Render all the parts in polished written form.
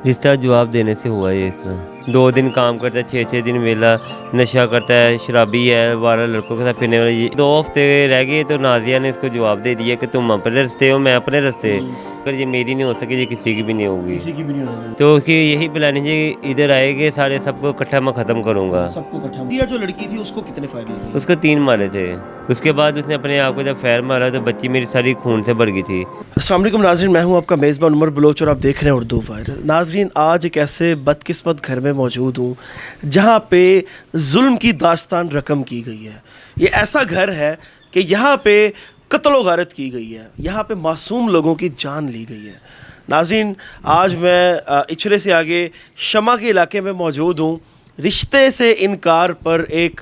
رشتہ جواب دینے سے ہوا ہے اس طرح 2 دن کام کرتا ہے 6 دن ویلا نشہ کرتا ہے شرابی ہے 12 لڑکوں کے ساتھ پھرنے والا 2 ہفتے رہ گئے تو نازیہ نے اس کو جواب دے دیا کہ تم اپنے رستے ہو میں اپنے رستے اگر یہ میری نہیں ہو سکے یہ کسی کی بھی نہیں ہوگی تو اس کی یہی پلاننگ ہے ادھر آئے گے سارے سب کو اکٹھا میں ختم کروں گا سب کو اکٹھا جو لڑکی تھی اس کو کتنے فائر لگے اس کو 3 مارے تھے اس کے بعد اس نے اپنے آپ کو جب فیر مارا تو بچی میری ساری خون سے بھر گئی تھی. السلام علیکم ناظرین میں ہوں آپ کا میزبان عمر بلوچ اور آپ دیکھ رہے ہیں اردو وائرل. ناظرین آج ایک ایسے بدقسمت گھر میں موجود ہوں جہاں پہ ظلم کی داستان رقم کی گئی ہے. یہ ایسا گھر ہے کہ یہاں پہ قتل و غارت کی گئی ہے, یہاں پہ معصوم لوگوں کی جان لی گئی ہے. ناظرین آج میں اچھرے سے آگے شمع کے علاقے میں موجود ہوں. رشتے سے انکار پر ایک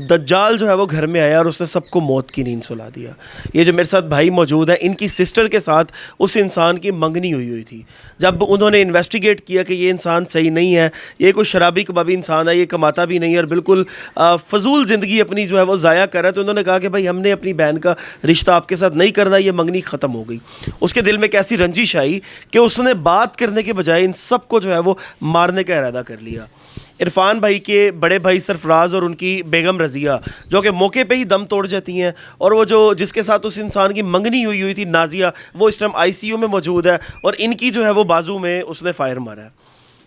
دجال جو ہے وہ گھر میں آیا اور اس نے سب کو موت کی نیند سلا دیا. یہ جو میرے ساتھ بھائی موجود ہیں ان کی سسٹر کے ساتھ اس انسان کی منگنی ہوئی تھی. جب انہوں نے انویسٹیگیٹ کیا کہ یہ انسان صحیح نہیں ہے, یہ کوئی شرابی کبابی انسان ہے, یہ کماتا بھی نہیں ہے اور بالکل فضول زندگی اپنی جو ہے وہ ضائع کر رہا ہے, تو انہوں نے کہا کہ بھائی ہم نے اپنی بہن کا رشتہ آپ کے ساتھ نہیں کرنا, یہ منگنی ختم ہو گئی. اس کے دل میں ایک ایسی رنجش آئی کہ اس نے بات کرنے کے بجائے ان سب کو جو ہے وہ مارنے کا ارادہ کر لیا. عرفان بھائی کے بڑے بھائی سرفراز اور ان کی بیگم رضیہ جو کہ موقع پہ ہی دم توڑ جاتی ہیں, اور وہ جو جس کے ساتھ اس انسان کی منگنی ہوئی تھی نازیہ, وہ اس ٹائم ICU میں موجود ہے اور ان کی جو ہے وہ بازو میں اس نے فائر مارا ہے.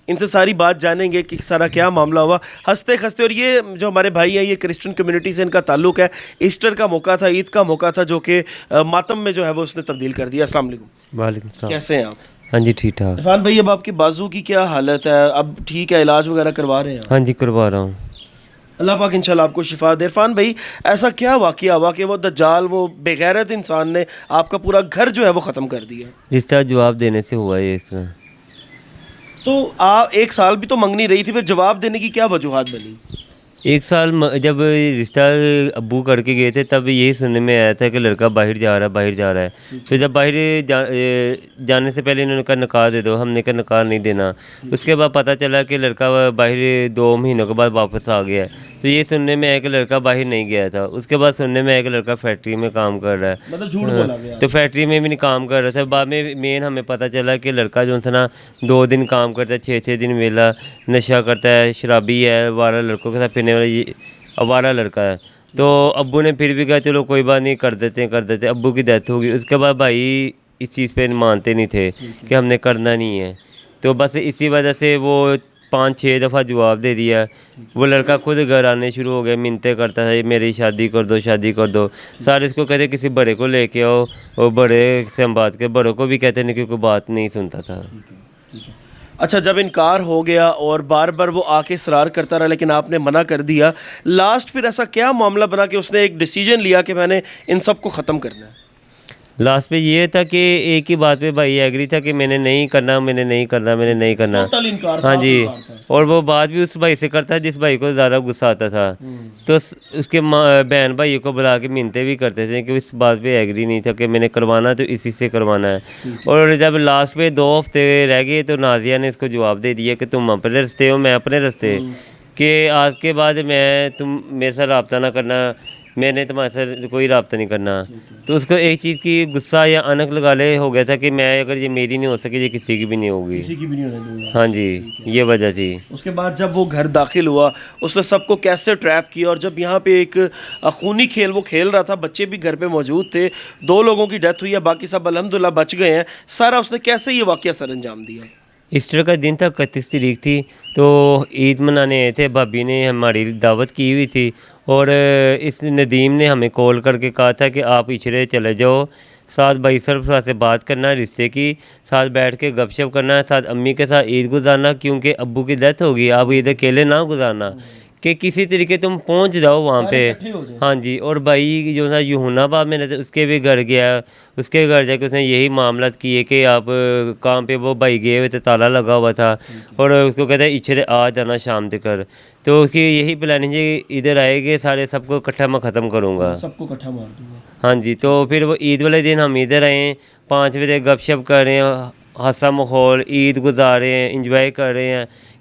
ان سے ساری بات جانیں گے کہ سارا کیا معاملہ ہوا ہنستے کھنستے. اور یہ جو ہمارے بھائی ہیں یہ کرسچن کمیونٹی سے ان کا تعلق ہے. ایسٹر کا موقع تھا, عید کا موقع تھا, جو کہ ماتم میں جو ہے وہ اس نے تبدیل کر دیا. السلام علیکم. وعلیکم السلام. کیسے ہیں آپ؟ ہاں جی ٹھیک ٹھاک. عرفان بھائی اب آپ کے بازو کی کیا حالت ہے؟ اب ٹھیک ہے, علاج وغیرہ کروا رہے ہیں؟ ہاں جی کروا رہا ہوں. اللہ پاک انشاءاللہ آپ کو شفا دے. عرفان بھائی ایسا کیا واقعہ ہوا کہ وہ دجال وہ بے غیرت انسان نے آپ کا پورا گھر جو ہے وہ ختم کر دیا؟ رشتہ جواب دینے سے ہوا ہے اس طرح. تو آپ 1 سال بھی تو منگنی رہی تھی, پھر جواب دینے کی کیا وجوہات بنی؟ 1 سال جب رشتہ ابو کر کے گئے تھے تب یہی سننے میں آیا تھا کہ لڑکا باہر جا رہا ہے. تو جب باہر جانے سے پہلے انہوں نے کہا نکاح دے دو, ہم نے کہا نکاح نہیں دینا. اس کے بعد پتہ چلا کہ لڑکا باہر 2 مہینوں کے بعد واپس آ گیا ہے. تو یہ سننے میں آیا کہ لڑکا باہر نہیں گیا تھا. اس کے بعد سننے میں آیا کہ لڑکا فیکٹری میں کام کر رہا ہے, مطلب جھوٹ بولا گیا. تو فیکٹری میں بھی نہیں کام کر رہا تھا. بعد میں مین ہمیں پتہ چلا کہ لڑکا جو تھا نا 2 دن کام کرتا ہے 6 دن ویلا نشہ کرتا ہے شرابی ہے 12 لڑکوں کے ساتھ پھرنے والا آوارہ لڑکا ہے. تو ابو نے پھر بھی کہا چلو کوئی بات نہیں کر دیتے. ابو کی ڈیتھ ہوگی. اس کے بعد بھائی اس چیز پہ مانتے نہیں تھے کہ ہم نے کرنا نہیں ہے. تو بس اسی وجہ سے وہ 5-6 دفعہ جواب دے دیا. وہ لڑکا خود گھر آنے شروع ہو گیا, منتیں کرتا تھا میری شادی کر دو. سارے اس کو کہتے کسی بڑے کو لے کے آؤ, اور بڑے سے ہم بات کے بڑوں کو بھی کہتے نہیں کیونکہ بات نہیں سنتا تھا. اچھا جب انکار ہو گیا اور بار بار وہ آ کے اصرار کرتا رہا لیکن آپ نے منع کر دیا, لاسٹ پھر ایسا کیا معاملہ بنا کہ اس نے ایک ڈیسیجن لیا کہ میں نے ان سب کو ختم کرنا ہے؟ لاسٹ پہ یہ تھا کہ ایک ہی بات پہ بھائی ایگری تھا کہ میں نے نہیں کرنا. ہاں جی, اور وہ بات بھی اس بھائی سے کرتا ہے جس بھائی کو زیادہ غصہ آتا تھا. تو اس کے بہن بھائی کو بلا کے منتیں بھی کرتے تھے کہ اس بات پہ ایگری نہیں تھا کہ میں نے کروانا تو اسی سے کروانا ہے. اور جب لاسٹ پہ 2 ہفتے رہ گئے تو نازیہ نے اس کو جواب دے دیا کہ تم اپنے رستے ہو میں اپنے رستے, کہ آج کے بعد تم میرے ساتھ رابطہ نہ کرنا, میں نے تمہارے ساتھ کوئی رابطہ نہیں کرنا. تو اس کو ایک چیز کی غصہ یا انک لگا لے ہو گیا تھا کہ میں اگر یہ میری نہیں ہو سکے یہ کسی کی بھی نہیں ہوگی. ہاں جی یہ وجہ تھی. اس کے بعد جب وہ گھر داخل ہوا اس نے سب کو کیسے ٹریپ کیا, اور جب یہاں پہ ایک خونی کھیل وہ کھیل رہا تھا, بچے بھی گھر پہ موجود تھے, 2 لوگوں کی ڈیتھ ہوئی ہے, باقی سب الحمدللہ بچ گئے ہیں, سارا اس نے کیسے یہ واقعہ سر انجام دیا؟ ایسٹر کا دن تھا 31 تاریخ تھی. تو عید منانے آئے تھے, بھابھی نے ہماری دعوت کی ہوئی تھی, اور اس ندیم نے ہمیں کال کر کے کہا تھا کہ آپ اچھڑے چلے جاؤ, ساتھ بھائی سرفراز سے بات کرنا رشتے کی, ساتھ بیٹھ کے گپ شپ کرنا, ساتھ امی کے ساتھ عید گزارنا, کیونکہ ابو کی ڈیتھ ہوگی, آپ عید اکیلے نہ گزارنا, کہ کسی طریقے تم پہنچ جاؤ وہاں پہ. ہاں جی. اور بھائی جو تھا یونا بعد میں اس کے بھی گھر گیا, اس کے گھر جا کے اس نے یہی معاملات کیے کہ آپ کام پہ وہ بھائی گئے ہوئے تھے, تالا لگا ہوا تھا, اور اس کو کہتا ہے اچھے آ جانا شام تک کر. تو اس کی یہی پلاننگ ہے ادھر آئے گے سارے سب کو اکٹھا میں ختم کروں گا, سب کو اکٹھا مار دوں گا. ہاں جی. تو پھر وہ عید والے دن ہم ادھر آئے ہیں, 5 بجے گپ شپ کر رہے ہیں, ہنسا ماحول عید گزار رہے ہیں, انجوائے کر رہے ہیں